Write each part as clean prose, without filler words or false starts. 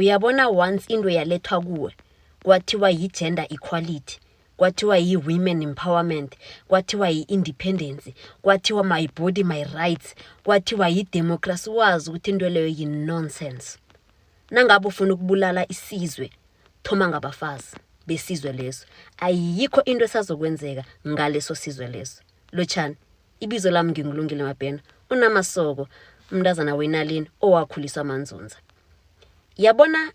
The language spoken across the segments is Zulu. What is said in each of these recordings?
Uyabona once into yalethwa kuwe kwathiwa yi-gender equality, kwathiwa yi-women empowerment, kwathiwa yi-independence, kwathiwa my body my rights, kwathiwa yi-democracy, wazi ukuthi into leyo yi-nonsense. Nangabe ufuna ukubulala isizwe, thoma ngabafazi besizwe leso. Ayikho into esazokwenzeka ngaleso sizwe leso. Lotshani, ibizo lami ngingulungile Mabhena, unamasoko, umntazana weNalini owakhuliswa Manzunza. Yabona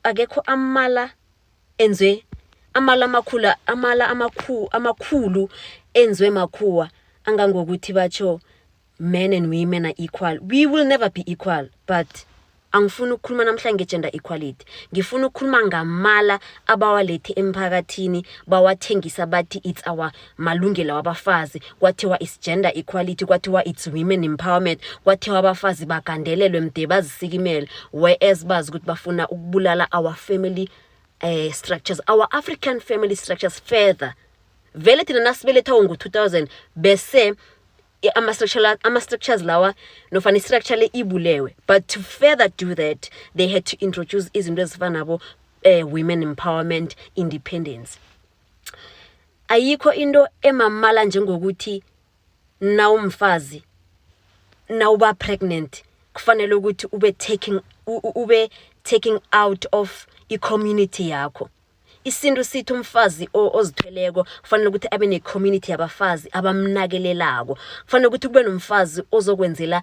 akekho amala enzwe amala amakhulu enzwe makhuwa angangokuthi batsho men and women are equal. We will never be equal, but angifuna ukukhuluma namhlanje ngegender equality. Ngifuna ukukhuluma ngamala abawalethe emphakathini bawathengisa bathi it's our malungelo wabafazi, kwathiwa is gender equality, kwathiwa it's women empowerment, kwathiwa abafazi bagandelelwe mde bazisikimele, whereas bazi ukuthi bafuna ukubulala our family structures, our African family structures further. Vele thina nasibeletha ngo-2000 bese ama-structures lawa nofana i-structure le ibulewe, but to further do that they had to introduce izinto ezifana nabo women empowerment, independence. Ayikho into emamala njengokuthi nawumfazi nawuba pregnant kufanele ukuthi ube taking out of i-community yakho. Isinto sithi umfazi ozithweleko kufanele ukuthi abe ne-community yabafazi abamnakelelako. Kufanele ukuthi kube nomfazi ozokwenzela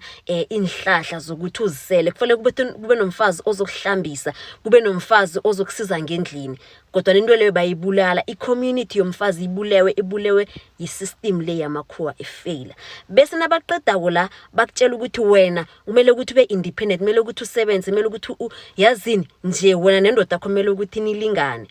inhlahla zokuthi uzisele. Kufanele kube nomfazi ozokuhlambisa, kube nomfazi ozokusiza ngendlini. Kodwa into leyo bayibulala, i-community yomfazi ibulewe yi-system le yamakhuwa efaila. Bese nabaqedako la bakutshela ukuthi wena kumele ukuthi ube independent, kumele ukuthi usebenze, kumele ukuthi yazini nje wena nendoda yakho kumele ukuthi nilingane.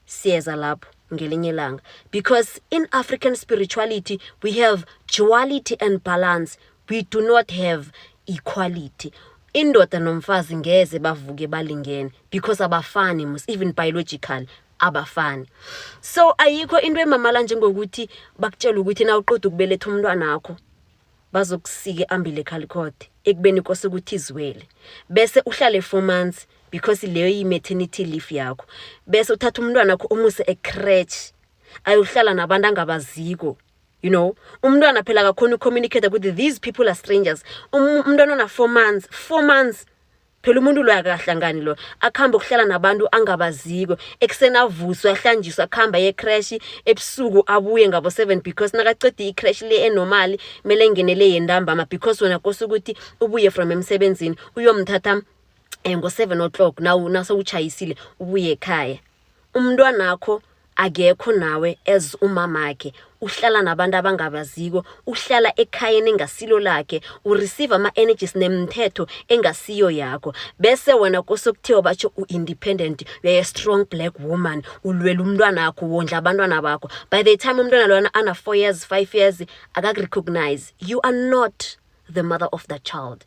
Siyeza lapho ngelinye ilanga, because in African spirituality we have duality and balance, we do not have equality. Indoda nomfazi ngeze bavuke balingene because abafani, even biological abafani. So ayikho into emamala njengokuthi bakutshela ukuthi na uqoda ukubeletha umntwana wakho bazokusike umbilical cord ekubeni kose ukuthi izwele, bese uhlale 4 months because leyo yi-maternity leave yakho, bese uthatha umntwana wakho umuse e-crèche ayohlala nabantu angabaziko. You know, umntwana phela akakhona ucommunicate ukuthi these people are strangers. Umntwana ona 4 months phela umuntu lo akahlangani lo, akhamba ukuhlala nabantu angabaziko, eksena avuswa ahlanjiswa akhamba ye-crèche, ebusuku abuye ngabo 7 because nakaceda i-crèche le enormally mele ngenele yendambama because wena kose ukuthi ubuye from emsebenzini uyomthatha ngo-7 o'clock nasewutshayisile ubuye ekhaya. Umntwana wakho akekho nawe as umamakhe, uhlala nabantu abangabaziko, uhlala ekhayeni engasilo lakhe, ureceive ama-energies nemthetho engasiyo yakho. Bese wena kose kuthiwa batsho u-independent, you are a strong black woman, ulwela umntwana wakho, wondla abantwana bakho. By the time umntwana lona ana 4 years 5 years akakurecognize, you are not the mother of that child.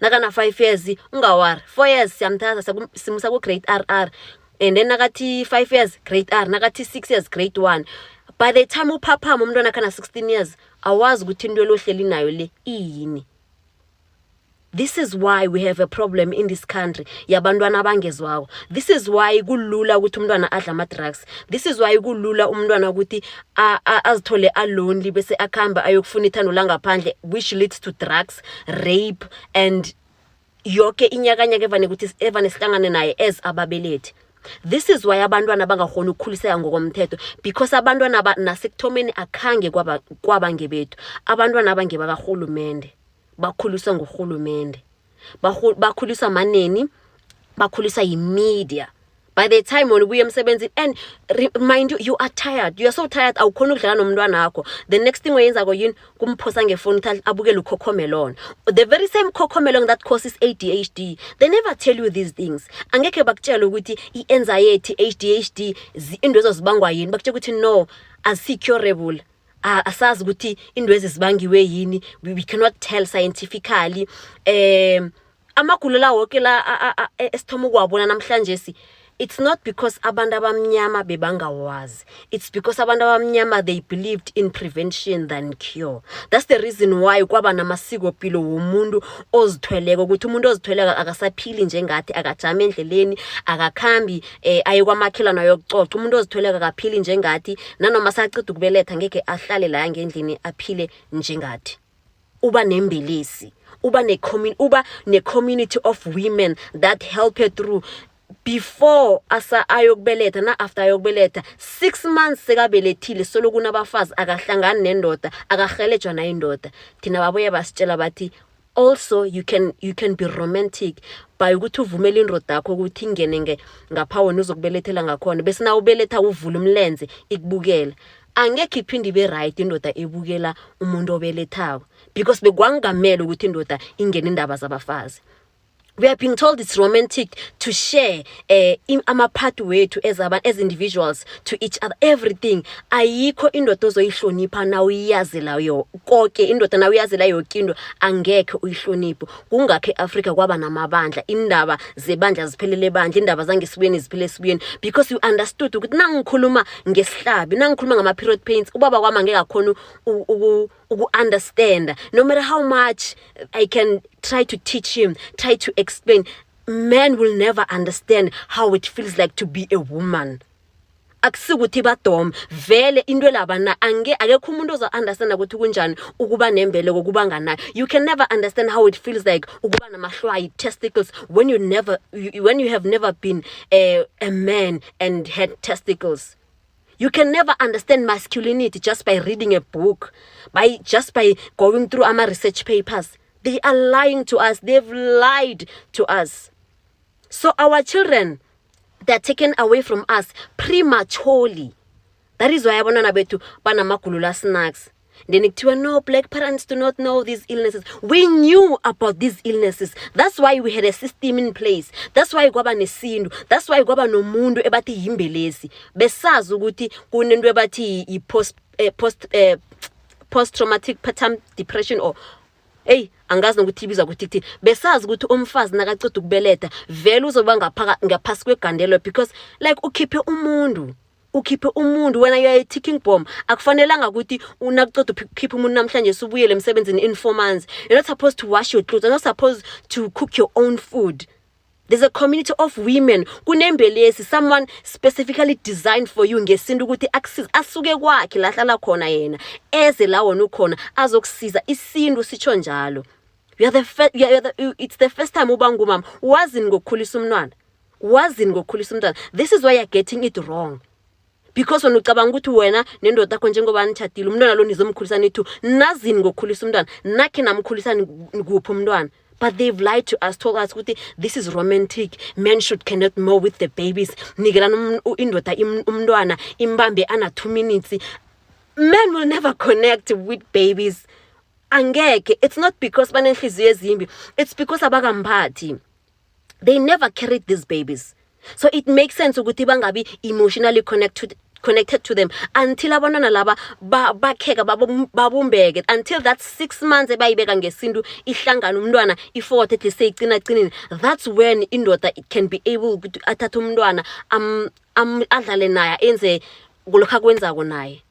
Nakana 5 years ungawari, 4 years siyamthatha simusa ku grade RR, and then nakati 5 years grade R, nakati 6 years grade 1. By the time uphapha umntwana kana 16 years awazi ukuthi into lohleli nayo le iyini. This is why we have a problem in this country yabantwana abangezwako. This is why kulula ukuthi umntwana adla ama drugs. This is why kulula umntwana ukuthi azithole alone bese akhamba ayokufuna ithando langaphandle, which leads to drugs, rape and yonke inyakanyaka evane sihlangane naye as ababelethi. This is why abantwana bangakhona ukukhuliseka ngokomthetho, because abantwana nasekuthomeni akhange kwabangebethu. Abantwana abangebaka kahulumende bakhuliswa ngurhulumende, bakhuliswa maneni, bakhuliswa yimedia. By the time when we emsebenzini, and mind you are tired, you are so tired, awukhona ukudlala nomntwana wakho. The next thing oyenza yini kumphosa ngefoni uthi abukele uCocomelon, the very same Cocomelon that causes ADHD. They never tell you these things. Angeke bakutshela ukuthi i-anxiety, ADHD into ezozibangwa yini, bakutshela ukuthi no, as-curable. Asazi ukuthi indwezi zibangiwe yini, we cannot tell scientifically. Amagulo la wonke la esithomo kwabona namhlanje It's not because abantu abamnyama bebangawazi. It's because abantu abamnyama, they believed in prevention than cure. That's the reason why kwaba namasiko pilo womuntu ozithweleko ukuthi umuntu ozithweleko akasaphili njengathi, akajama endleleni, akakhambi aye kwamakhelana yokucoca. Umuntu ozithweleko akaphili njengathi, nanoma saqeda ukubeletha ngeke ahlale la ngendlini aphile njengathi. Uba nembelesi, uba ne community of women that help her through. Before asa ayokbeletha na after ayokbeletha 6 months sekabelethile solo kunabafazi akahlangana nendoda akahelejwa na indoda. Thina babuye basitshela bathi also you can be romantic by ukuthi uvumela indoda yakho ukuthi ingene ngapha wena uzokubelethela ngakhona bese na ubeletha uvula umlenze ikubukela. Angeke iphinde ibe right indoda ebukela umuntu obelethako because bekwangamela ukuthi indoda ingene indaba zabafazi. We are being told it's romantic to share ama-part wethu as individuals to each other, everything. Ayikho indoda ozoyihlonipha na uyazela yo konke, indoda na uyazela yonke into angeke uyihloniphe. Kungakho eAfrika kwaba namabandla, indaba zebandla ziphelele bandla, indaba zangesibuyeni ziphele esibuyeni, because you understood ukuthi nangikhuluma ngesihlabi, nangikhuluma ngama-period pains, ubaba kwami angeke akhona understand. No matter how much I can try to teach him, try to explain, man will never understand how it feels like to be a woman. Akusukuthi badom vele into laba na akekho umuntu oza understand ukuthi kunjani ukuba nembeleko kuba nganayo. You can never understand how it feels like ukuba namahlwayi, testicles, when you have never been a man and had testicles. You can never understand masculinity just by reading a book, just by going through our research papers. They are lying to us. They've lied to us. So our children, they're taken away from us prematurely. That is why abantwana bethu banamakulula snacks. Then no, black parents do not know these illnesses. We knew about these illnesses. That's why we had a system in place. That's why kwaba nesindu. That's why kwaba nomundu ebathi yimbelesi. Besazi ukuthi kunento ebathi post traumatic depression or angazi nokuthi ibiza ukuthi besazi ukuthi umfazi nakaceda ukubeletha vele uzoba ngaphasi kwegandelo because like ukhiphe umuntu when you are a ticking bomb. Akufanelanga ukuthi unakuceda ukhiphe umuntu namhlanje subuyele emsebenzini in 4 months. You're not supposed to wash your clothes. You're not supposed to cook your own food. There's a community of women kunembelesi, someone specifically designed for you ngesintu ukuthi asuke kwakhe la hlala khona yena eze la wona ukhona azokusiza isintu sitsho njalo. It's the first time uba ngumama wazini ngokukhulisa umntwana. This is why you're getting it wrong. Because when ucabanga ukuthi wena nendoda yakho njengoba nitshadile umntwana lo nizomkhulisa nithi nazini ngokukhulisa umntwana nakhe namkhulisa nguphi umntwana. But they've lied to us, told us this is romantic. Men cannot mow with the babies. Nigelana indoda umntwana imbambe ana 2 minutes. Men will never connect with babies. Angeke. It's not because banenhliziyo ezimbi. It's because abakambathi. They never carried these babies. So it makes sense ukuthi bangabi emotionally connected to them until abantwana laba bakheka babumbeke until that 6 months ebayibeka ngesintu ihlangana umntwana i4 at least seyicina. That's when indoda it can be able to athatha umntwana adlale naye enze kulokho kwenzako naye.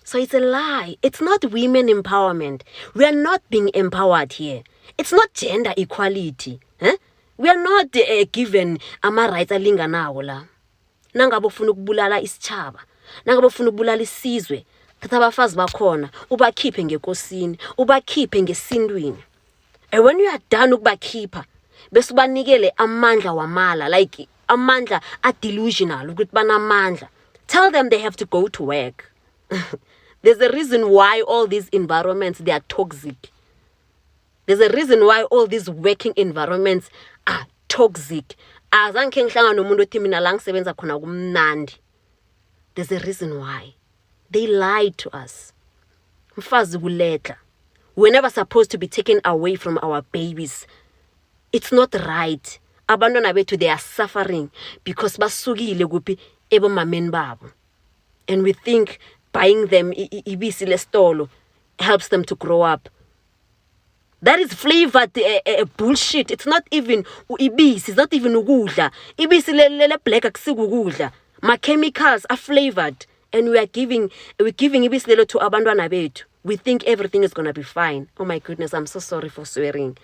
So it's a lie. It's not women empowerment. We are not being empowered here. It's not gender equality. We are not given ama-rights alinganawo la. Nangabe ufuna ukubulala isitshaba, nangabe ufuna ukubulala isizwe, thatha abafazi bakhona ubakhiphe ngekosini, ubakhiphe ngesindwini. And when you are done ukubakhipha, bese ubanikele amandla wamala, like amandla delusional ukuthi banamandla. Tell them they have to go to work. There's a reason why all these environments, they are toxic. There's a reason why all these working environments are toxic. Azange ngihlanga nomuntu othi mina la ngisebenza khona kumnandi. There's a reason why. They lied to us. Mfazi kuletla. We're never supposed to be taken away from our babies. It's not right. Abantwana bethu, they are suffering because basukile kuphi ebomameni babo. And we think buying them ibisi lestolo helps them to grow up. That is flavored bullshit. It's not even ibisi. It's not even ukudla. Ibisi le black akusikukudla. My chemicals are flavored, and we're giving ibisi lelo to abantwana bethu. We think everything is gonna be fine. Oh my goodness, I'm so sorry for swearing.